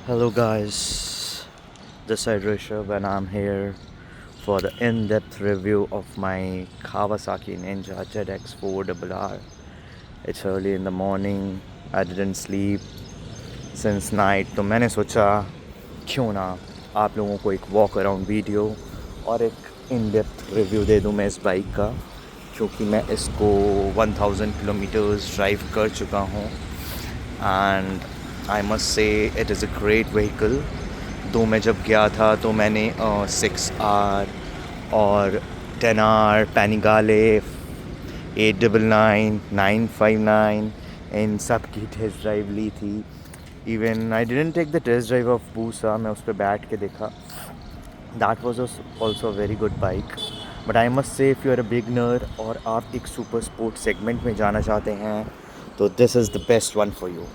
Hello guys, this is Rishabh and I'm here for the in-depth review of my Kawasaki Ninja ZX4RR. It's early in the morning, I didn't sleep since night, तो मैंने सोचा क्यों ना आप लोगों को एक वॉक अराउंड वीडियो और एक इन डेप्थ रिव्यू दे दूँ मैं इस बाइक का, क्योंकि मैं इसको 1000 किलोमीटर्स ड्राइव कर चुका हूँ एंड आई मस्ट से it is a great vehicle. तो मैं जब गया था तो मैंने 6R और 10R पैनिगाले 899 959 इन सब की टेस्ट ड्राइव ली थी। Even I didn't take the test drive of पूसा, मैं उस पर बैठ के देखा। That was also very good bike. But I must say if you are a beginner और आप एक सुपर स्पोर्ट सेगमेंट में जाना चाहते हैं तो this is the best one for you.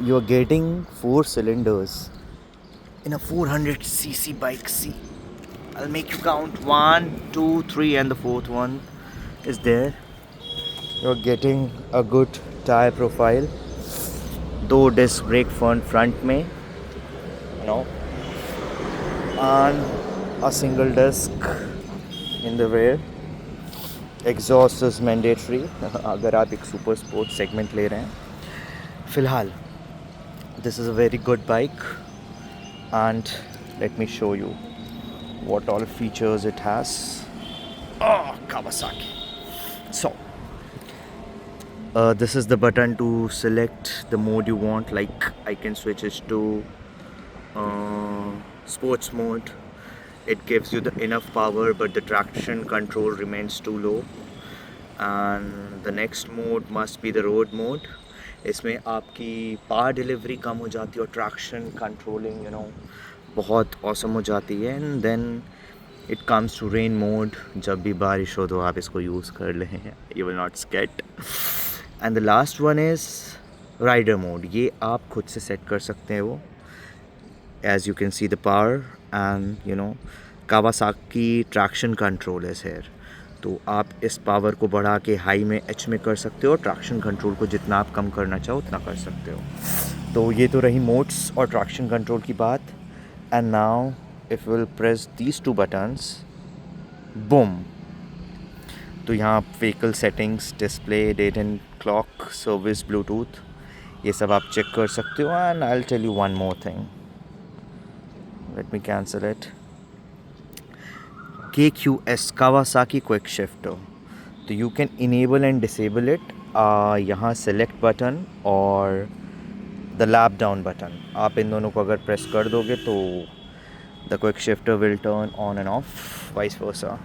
You're getting 4 cylinders in a 400cc bike. See, I'll make you count 1, 2, 3, and the fourth one is there. You're getting a good tire profile. 2 disc brake front में, and a single disc in the rear. Exhaust is mandatory अगर आप एक super sport segment ले रहे हैं। फ़िलहाल this is a very good bike, and let me show you what all features it has. Oh, Kawasaki. So this is the button to select the mode you want. Like, I can switch it to sports mode. It gives you the enough power, but the traction control remains too low. And the next mode must be the road mode. इसमें आपकी power delivery कम हो जाती है और traction controlling बहुत awesome हो जाती है। And then it comes to rain mode. जब भी बारिश हो तो आप इसको यूज़ कर लें, you will not skate. And the last one is rider mode. ये आप खुद से सेट कर सकते हैं वो। As you can see the power and Kawasaki traction control is here. तो आप इस पावर को बढ़ा के हाई में एच में कर सकते हो, और ट्रैक्शन कंट्रोल को जितना आप कम करना चाहो उतना कर सकते हो। तो ये तो रही मोड्स और ट्रैक्शन कंट्रोल की बात। And now if will press these 2 buttons, boom, तो यहाँ vehicle settings, display, date and clock, service, bluetooth, ये सब आप चेक कर सकते हो। And I will tell you one more thing, let me cancel it. KQS Kawasaki Quick Shifter, तो you can enable and disable it. यहाँ select button और the lap down button, आप इन दोनों को अगर प्रेस कर दोगे तो the quick shifter will turn on end of, vice versa.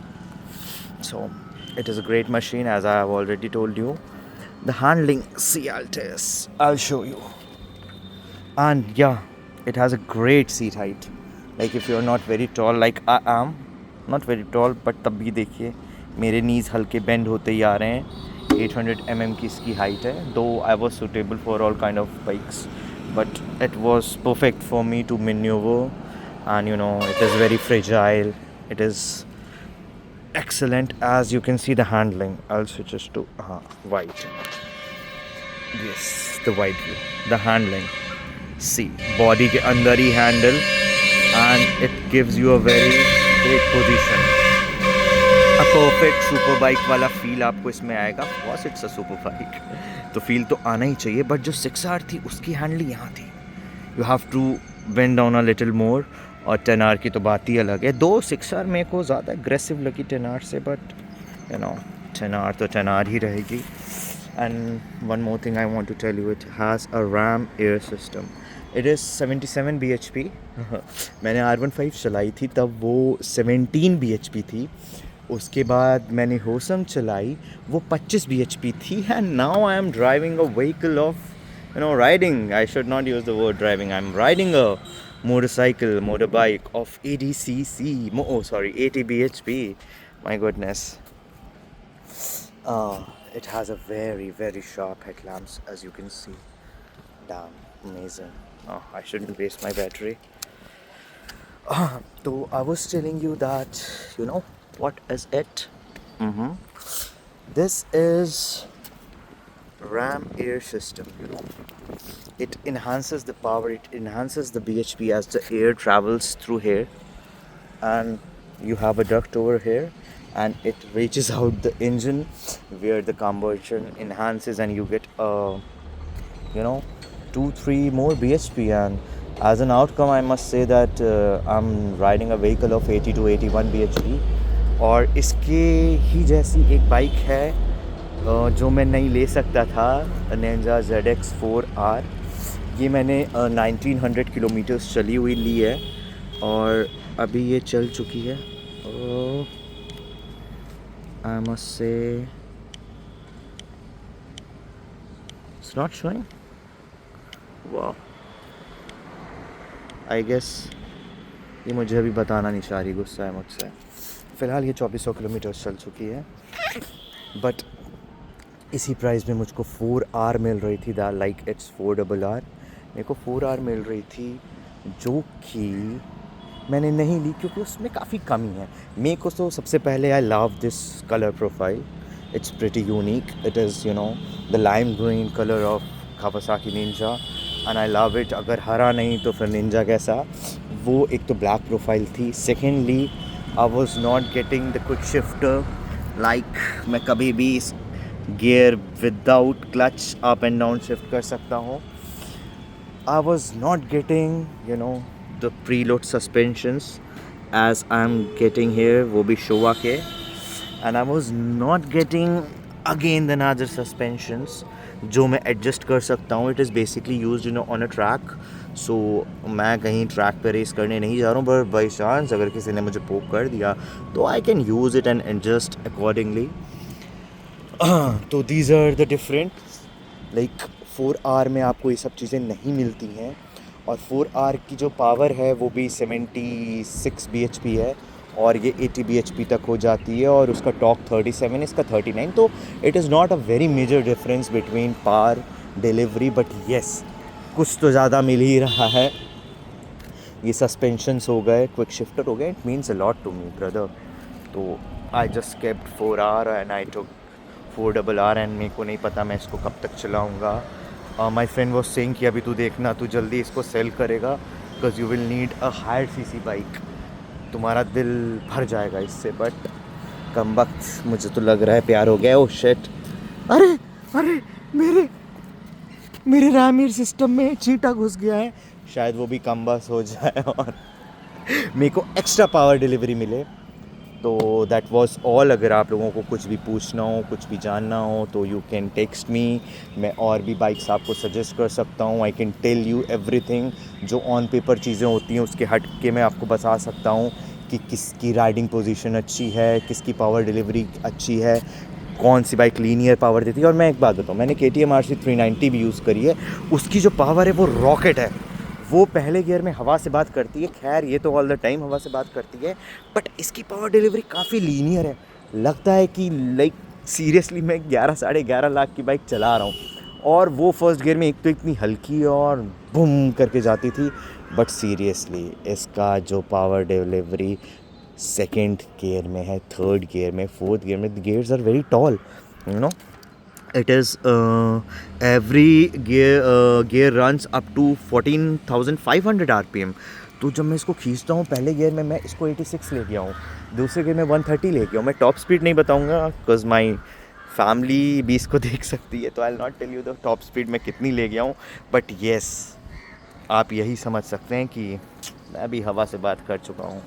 So it is a great machine, as I have already told you. The handling, see, I'll show you. And yeah, it has a great seat height. Like, if you're not very tall like I am, not very tall, but तब भी देखिए मेरे knees हल्के bend होते ही आ रहे हैं। 800 mm की इसकी हाइट है। Though I was suitable for all kind of bikes, but it was perfect for me to maneuver. And it is very fragile. It is excellent. As you can see, the handling, I'll switch it to white. Yes, the white view, the handling, see, body के अंदर ही handle, and it gives you a very great position. A perfect super bike वाला feel आपको इसमें आएगा। Of course it's a super bike, तो feel तो आना ही चाहिए। बट जो 6R थी उसकी handling यहाँ थी, you have to bend down a little more. और 10R की तो बात ही अलग है। दो 6R मेरे को ज़्यादा एग्रेसिव लगी 10R से, बट 10R तो 10R ही रहेगी। And one more thing I want to tell you, it has a ram air system. It is 77 bhp। मैंने R15 चलाई थी तब वो 17 bhp थी। उसके बाद मैंने होसम चलाई, वो 25 bhp थी। And now I am driving a vehicle of riding, I should not use the word driving, I'm riding a motorbike of 80cc, 80 bhp. My goodness. It has a very, very sharp headlamps, as you can see. Damn, amazing. I shouldn't waste my battery. So I was telling you that, what is it? This is ram air system, you know, it enhances the power, it enhances the bhp as the air travels through here, and you have a duct over here, and it reaches out the engine where the combustion enhances, and you get a, you know, 2-3 more bhp. And as an outcome I must say that I'm riding a vehicle of 80 to 81 bhp. और इसके ही जैसी एक bike है जो मैं नहीं ले सकता था, Ninja ZX4R। ये मैंने 1900 किलोमीटर्स चली हुई ली है, और अभी ये चल चुकी है, आई मस्ट से इट्स नॉट शोइंग, वाह, आई गेस ये मुझे अभी बताना नहीं चाह रही, गुस्सा है मुझसे। फ़िलहाल ये 2400 किलोमीटर चल चुकी है, बट इसी प्राइस में मुझको 4R मिल रही थी, दैट लाइक इट्स 4RR। मेरे को 4R मिल रही थी, जो कि मैंने नहीं ली क्योंकि उसमें काफ़ी कमी है। मेरे को तो सबसे पहले I love this colour profile, it's pretty unique, it is you know the lime green colour of Kawasaki Ninja, and I love it. अगर हरा नहीं तो फिर निंजा कैसा। वो एक तो ब्लैक प्रोफाइल थी। Secondly I was not getting the quick shifter, like मैं कभी भी इस gear without clutch up and down shift कर सकता हूँ। I was not getting you know the preload suspensions as I am getting here, वो भी शोवा के, and I was not getting again the other suspensions जो मैं adjust कर सकता हूँ। It is basically used you know on a track, सो मैं कहीं ट्रैक पे रेस करने नहीं जा रहा हूँ, पर बाई चांस अगर किसी ने मुझे पोक कर दिया तो I can use it and adjust accordingly. तो these are the different, like 4R में आपको ये सब चीज़ें नहीं मिलती हैं, और 4R की जो पावर है वो भी 76 bhp है, और ये 80 bhp तक हो जाती है, और उसका टॉर्क 37, इसका 39। तो it is not a very major difference between power delivery, but yes कुछ तो ज़्यादा मिल ही रहा है। ये सस्पेंशंस हो गए, क्विक शिफ्टर हो गए, it means a lot to me brother. तो I just kept 4R and I took 4RR, and मेरे को नहीं पता मैं इसको कब तक चलाऊँगा। माई फ्रेंड वॉज सेइंग कि अभी तू देखना, तू जल्दी इसको सेल करेगा, because you will need a higher CC bike, तुम्हारा दिल भर जाएगा इससे। बट कम वक्त मुझे तो लग रहा है प्यार हो गया। ओ शिट, अरे अरे मेरे रैम सिस्टम में चीटा घुस गया है, शायद वो भी कम बस हो जाए और मेरे को एक्स्ट्रा पावर डिलीवरी मिले। तो दैट वाज ऑल। अगर आप लोगों को कुछ भी पूछना हो, कुछ भी जानना हो, तो यू कैन टेक्स्ट मी। मैं और भी बाइक्स आपको सजेस्ट कर सकता हूँ। I can tell you everything. जो ऑन पेपर चीज़ें होती हैं उसके हट के मैं आपको बता सकता हूँ कि किसकी राइडिंग पोजीशन अच्छी है, किसकी पावर डिलीवरी अच्छी है, कौन सी बाइक लीनियर पावर देती है। और मैं एक बात बताऊँ, मैंने KTM RC 390 भी यूज़ करी है, उसकी जो पावर है वो रॉकेट है। वो पहले गियर में हवा से बात करती है, खैर ये तो ऑल द टाइम हवा से बात करती है, बट इसकी पावर डिलीवरी काफ़ी लीनियर है। लगता है कि लाइक सीरियसली मैं 11 साढ़े 11 लाख की बाइक चला रहा हूँ। और वो फर्स्ट गियर में एक तो इतनी हल्की और बूम करके जाती थी, बट सीरियसली इसका जो पावर डिलीवरी सेकेंड गियर में है, थर्ड गियर में, फोर्थ गियर में, the gears are very tall, you know. it is every gear runs up to 14,500 RPM। तो जब मैं इसको खींचता हूँ पहले गियर में, मैं इसको 86 ले गया हूँ, दूसरे गियर में 130 ले गया हूँ। मैं टॉप स्पीड नहीं बताऊँगा बिकॉज माई फैमिली भी इसको देख सकती है, तो I will not tell you the top speed मैं कितनी ले गया हूँ। बट येस, आप यही समझ सकते हैं कि मैं भी हवा से बात कर चुका हूँ।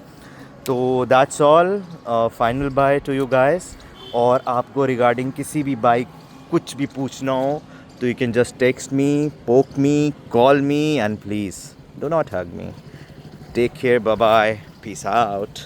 तो that's all, final by two you guys. और आपको रिगार्डिंग किसी भी बाइक कुछ भी पूछना हो तो you can just text me, poke me, call me, and please do not hug me. Take care, bye bye, peace out.